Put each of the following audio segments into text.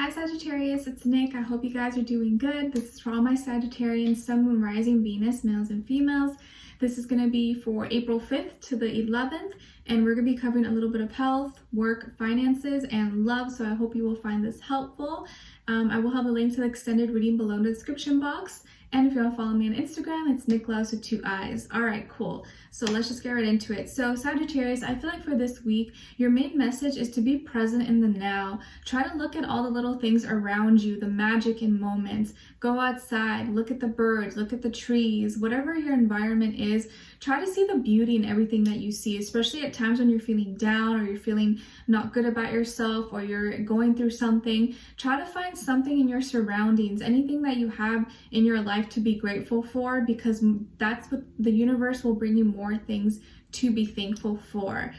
Hi Sagittarius, it's Nick. I hope you guys are doing good. This is for all my Sagittarians, Sun, Moon, Rising, Venus, males and females. This is going to be for April 5th to the 11th, and we're going to be covering a little bit of health, work, finances, and love, so I hope you will find this helpful. I will have a link to the extended reading below in the description box. And if you want to follow me on Instagram, it's Nicloves with 2 eyes. All right, cool. So let's just get right into it. So Sagittarius, I feel like for this week, your main message is to be present in the now. Try to look at all the little things around you, the magic in moments. Go outside, look at the birds, look at the trees, whatever your environment is. Try to see the beauty in everything that you see, especially at times when you're feeling down or you're feeling not good about yourself or you're going through something. Try to find something in your surroundings, anything that you have in your life to be grateful for, because that's what the universe will bring you more things to be thankful for.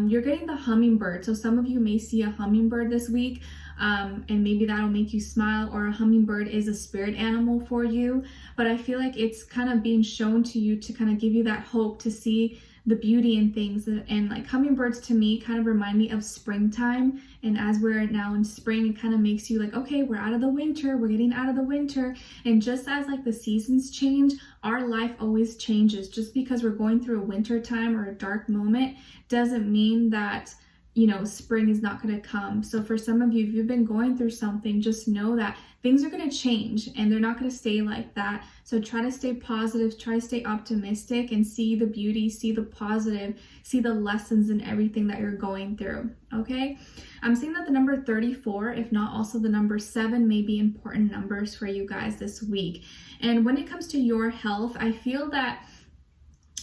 You're getting the hummingbird, so some of you may see a hummingbird this week, and maybe that'll make you smile, or a hummingbird is a spirit animal for you. But I feel like it's kind of being shown to you to kind of give you that hope to see the beauty in things. And like hummingbirds to me kind of remind me of springtime, and as we're now in spring, it kind of makes you like, okay, we're out of the winter, we're getting out of the winter. And just as like the seasons change, our life always changes. Just because we're going through a winter time or a dark moment doesn't mean that, you know, spring is not going to come. So for some of you, if you've been going through something, just know that things are going to change and they're not going to stay like that. So try to stay positive, try to stay optimistic, and see the beauty, see the positive, see the lessons in everything that you're going through. Okay, I'm seeing that the number 34, if not also the number 7, may be important numbers for you guys this week. And when it comes to your health, I feel that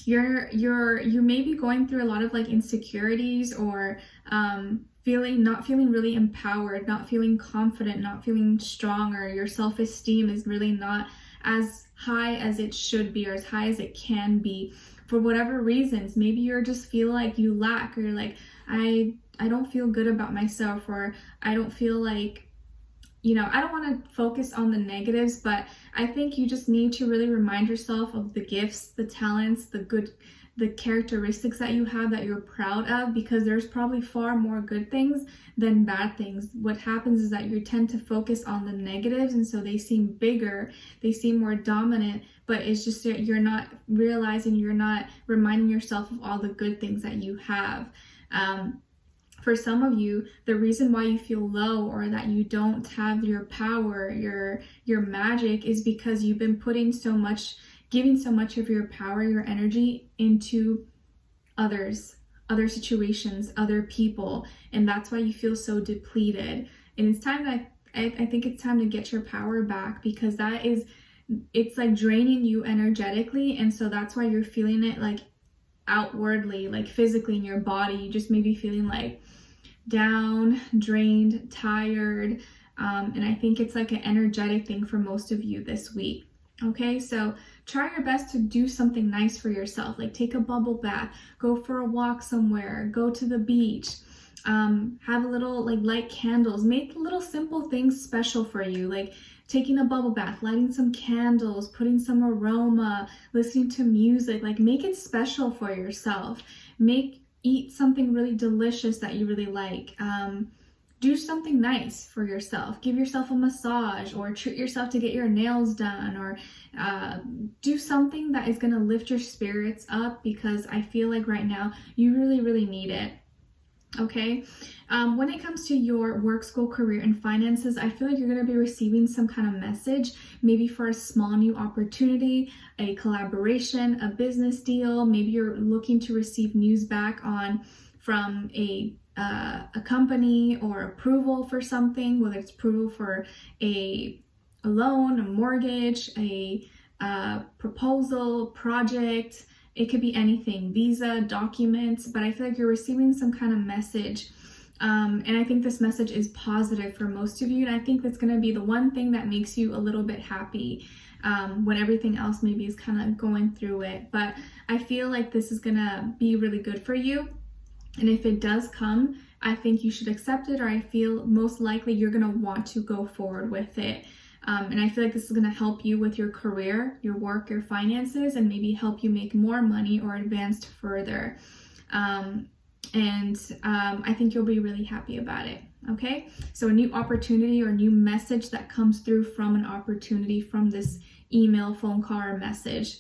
you may be going through a lot of like insecurities, or not feeling really empowered, not feeling confident, not feeling strong, or your self-esteem is really not as high as it should be or as high as it can be for whatever reasons. Maybe you're just feel like you lack, or you're like, I don't feel good about myself, or I don't feel like, you know, I don't want to focus on the negatives, but I think you just need to really remind yourself of the gifts, the talents, the characteristics that you have that you're proud of, because there's probably far more good things than bad things. What happens is that you tend to focus on the negatives, and so they seem bigger, they seem more dominant, but it's just that you're not realizing, you're not reminding yourself of all the good things that you have. For some of you, the reason why you feel low or that you don't have your power, your magic, is because you've been giving so much of your power, your energy into others, other situations, other people, and that's why you feel so depleted. And it's time that I think it's time to get your power back, because it's like draining you energetically, and so that's why you're feeling it like outwardly, like physically in your body. You just may be feeling like down, drained, tired, and I think it's like an energetic thing for most of you this week. Okay, so try your best to do something nice for yourself, like take a bubble bath, go for a walk somewhere, go to the beach, have a little like light candles, make little simple things special for you, like taking a bubble bath, lighting some candles, putting some aroma, listening to music. Like make it special for yourself. Eat something really delicious that you really like. Do something nice for yourself. Give yourself a massage, or treat yourself to get your nails done, or do something that is going to lift your spirits up, because I feel like right now you really, really need it. Okay, when it comes to your work, school, career, and finances, I feel like you're going to be receiving some kind of message, maybe for a small new opportunity, a collaboration, a business deal. Maybe you're looking to receive news back from a company, or approval for something, whether it's approval for a loan, a mortgage, a proposal, project. It could be anything, visa, documents, but I feel like you're receiving some kind of message. And I think this message is positive for most of you. And I think that's going to be the one thing that makes you a little bit happy when everything else maybe is kind of going through it. But I feel like this is going to be really good for you. And if it does come, I think you should accept it, or I feel most likely you're going to want to go forward with it. And I feel like this is going to help you with your career, your work, your finances, and maybe help you make more money or advance further. I think you'll be really happy about it. Okay, so a new opportunity or a new message that comes through from an opportunity from this email, phone call, or message.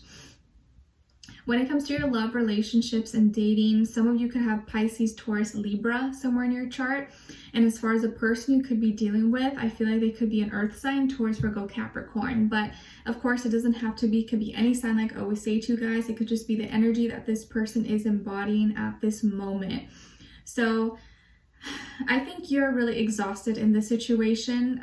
When it comes to your love, relationships, and dating, some of you could have Pisces, Taurus, Libra somewhere in your chart. And as far as a person you could be dealing with, I feel like they could be an earth sign, Taurus, Virgo, Capricorn. But of course, it doesn't have to be, it could be any sign, like I always say to you guys. It could just be the energy that this person is embodying at this moment. So I think you're really exhausted in this situation.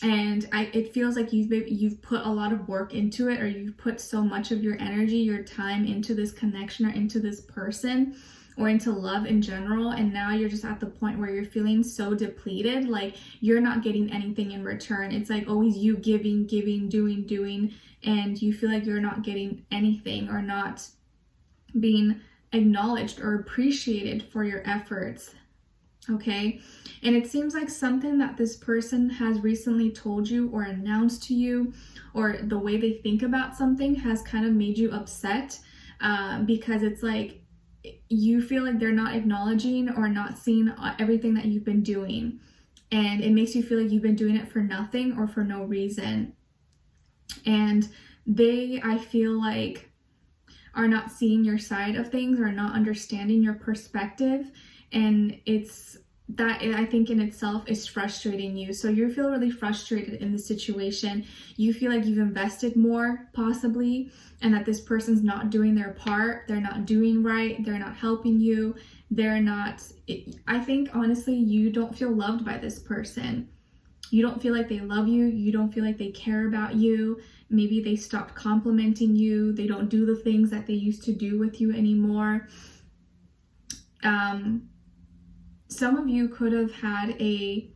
And it feels like you've put a lot of work into it, or you've put so much of your energy, your time into this connection or into this person or into love in general. And now you're just at the point where you're feeling so depleted, like you're not getting anything in return. It's like always you giving, doing, and you feel like you're not getting anything or not being acknowledged or appreciated for your efforts. Okay, and it seems like something that this person has recently told you or announced to you, or the way they think about something has kind of made you upset, because it's like you feel like they're not acknowledging or not seeing everything that you've been doing, and it makes you feel like you've been doing it for nothing or for no reason. And they, I feel like, are not seeing your side of things or not understanding your perspective. And it's that, I think, in itself is frustrating you. So you feel really frustrated in the situation. You feel like you've invested more, possibly, and that this person's not doing their part. They're not doing right. They're not helping you. They're not, I think, honestly, you don't feel loved by this person. You don't feel like they love you. You don't feel like they care about you. Maybe they stopped complimenting you. They don't do the things that they used to do with you anymore. Some of you could have had a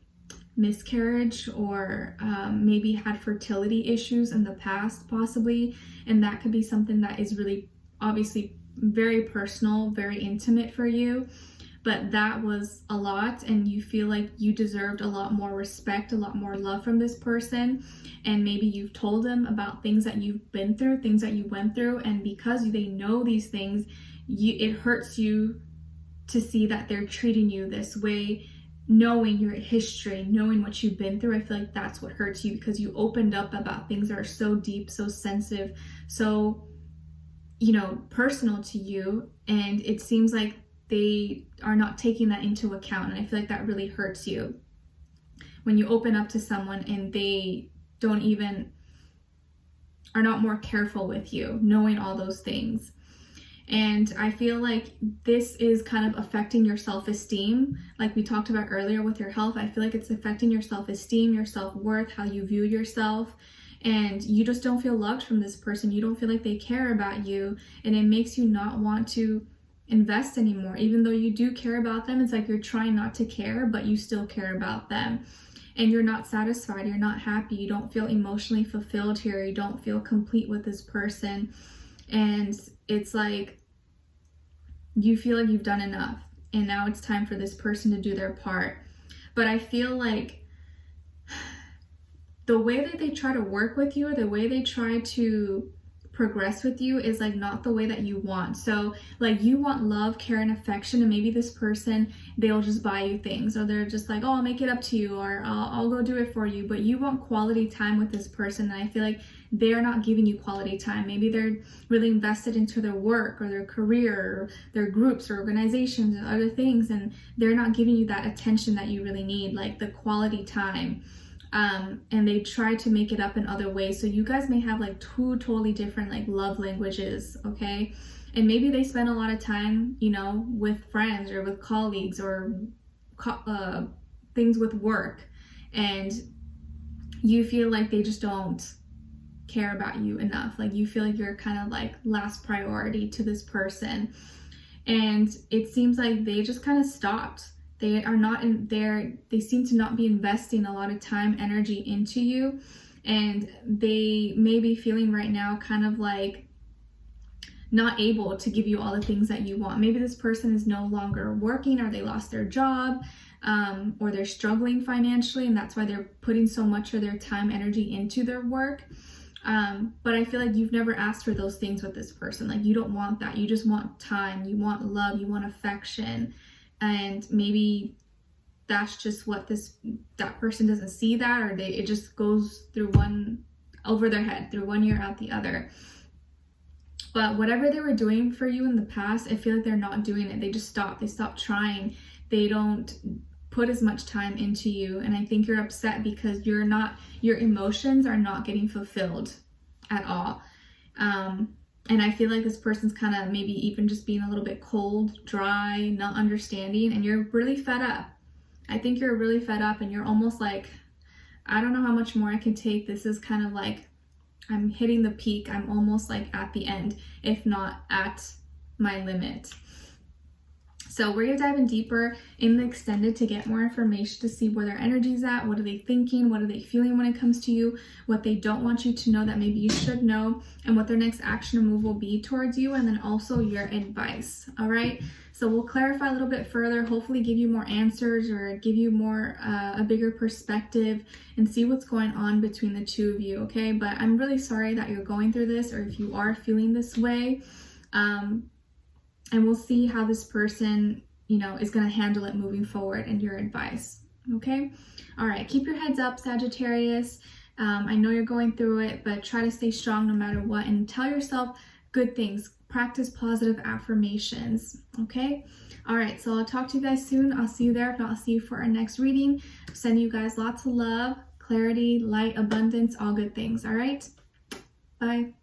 miscarriage, or maybe had fertility issues in the past, possibly, and that could be something that is really, obviously, very personal, very intimate for you. But that was a lot, and you feel like you deserved a lot more respect, a lot more love from this person. And maybe you've told them about things that you've been through, things that you went through, and because they know these things, it hurts you to see that they're treating you this way, knowing your history, knowing what you've been through. I feel like that's what hurts you, because you opened up about things that are so deep, so sensitive, so, personal to you, and it seems like they are not taking that into account. And I feel like that really hurts you when you open up to someone and they are not more careful with you, knowing all those things. And I feel like this is kind of affecting your self-esteem. Like we talked about earlier with your health, I feel like it's affecting your self-esteem, your self-worth, how you view yourself. And you just don't feel loved from this person. You don't feel like they care about you. And it makes you not want to invest anymore. Even though you do care about them, it's like you're trying not to care, but you still care about them. And you're not satisfied. You're not happy. You don't feel emotionally fulfilled here. You don't feel complete with this person. And it's like you feel like you've done enough, and now it's time for this person to do their part. But I feel like the way that they try to work with you, or the way they try to progress with you, is like not the way that you want. So like you want love, care, and affection, and maybe this person, they'll just buy you things, or they're just like, oh, I'll make it up to you, or I'll go do it for you. But you want quality time with this person, and I feel like they're not giving you quality time. Maybe they're really invested into their work or their career or their groups or organizations and other things, and they're not giving you that attention that you really need, like the quality time. And they try to make it up in other ways. So you guys may have like two totally different like love languages, okay? And maybe they spend a lot of time, with friends or with colleagues or things with work, and you feel like they just don't care about you enough. Like you feel like you're kind of like last priority to this person. And it seems like they just kind of stopped. They are not in there. They seem to not be investing a lot of time, energy into you. And they may be feeling right now kind of like not able to give you all the things that you want. Maybe this person is no longer working, or they lost their job, or they're struggling financially, and that's why they're putting so much of their time, energy into their work. But I feel like you've never asked for those things with this person. Like you don't want that. You just want time. You want love. You want affection. And maybe that's just what that person doesn't see that, or it just goes through one over their head, through one ear out the other. But whatever they were doing for you in the past, I feel like they're not doing it. They just stop. They stop trying. They don't put as much time into you. And I think you're upset because your emotions are not getting fulfilled at all. And I feel like this person's kind of maybe even just being a little bit cold, dry, not understanding, and you're really fed up. I think you're really fed up and you're almost like, I don't know how much more I can take. This is kind of like, I'm hitting the peak. I'm almost like at the end, if not at my limit. So we're going to dive in deeper in the extended to get more information, to see where their energy's at, what are they thinking, what are they feeling when it comes to you, what they don't want you to know that maybe you should know, and what their next action or move will be towards you, and then also your advice. All right, so we'll clarify a little bit further, hopefully give you more answers or give you more a bigger perspective and see what's going on between the two of you. Okay, but I'm really sorry that you're going through this, or if you are feeling this way. And we'll see how this person, is going to handle it moving forward, and your advice. Okay. All right. Keep your heads up, Sagittarius. I know you're going through it, but try to stay strong no matter what, and tell yourself good things. Practice positive affirmations. Okay. All right. So I'll talk to you guys soon. I'll see you there. If not, I'll see you for our next reading. Send you guys lots of love, clarity, light, abundance, all good things. All right. Bye.